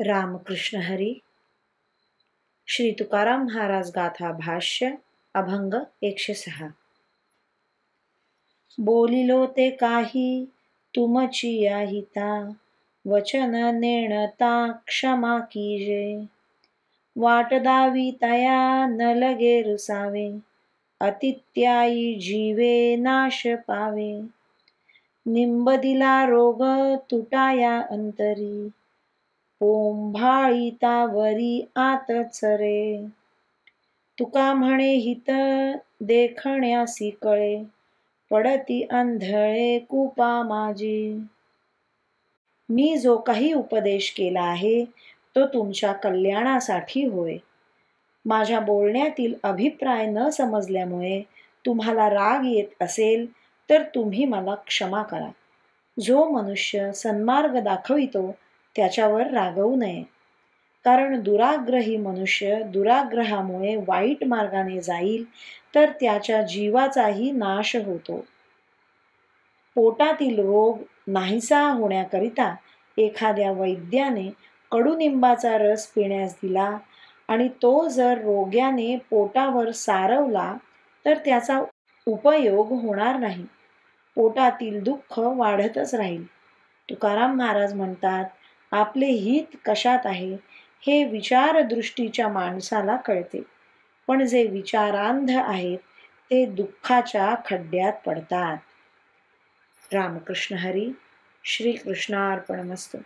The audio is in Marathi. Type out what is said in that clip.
रामकृष्ण हरी. श्री तुकाराम महाराज गाथा भाष्य अभंग 106. बोलिलो ते काही तुमची हिता, वचन नेणता क्षमा कीजे. वाट दावी तया न लगे रुसावे, अतित्याई जीवे नाश पावे. निंब दिला रोग तुटाया अंतरी, पोंभाळीतावरी आत चरे. तुका म्हणे हित देखण्यासी कळे, पडती अंधळे कुपा माझी. मी जो काही उपदेश केला आहे तो तुमच्या कल्याणासाठी होय. माझ्या बोलण्यातील अभिप्राय न समजल्यामुळे तुम्हाला राग येत असेल तर तुम्ही मला क्षमा करा. जो मनुष्य सन्मार्ग दाखवितो त्याच्यावर रागवू नये, कारण दुराग्रही मनुष्य दुराग्रहामुळे वाईट मार्गाने जाईल तर त्याच्या जीवाचाही नाश होतो. पोटातील रोग नाहीसा होण्याकरिता एखाद्या वैद्याने कडुनिंबाचा रस पिण्यास दिला आणि तो जर रोग्याने पोटावर सारवला तर त्याचा उपयोग होणार नाही, पोटातील दुःख वाढतच राहील. तुकाराम महाराज म्हणतात, आपले हित कशात आहे हे विचारदृष्टीच्या माणसाला कळते, पण जे विचारांध आहेत ते दुःखाच्या खड्ड्यात पडतात. रामकृष्ण हरी. श्री कृष्णार्पणमस्तु.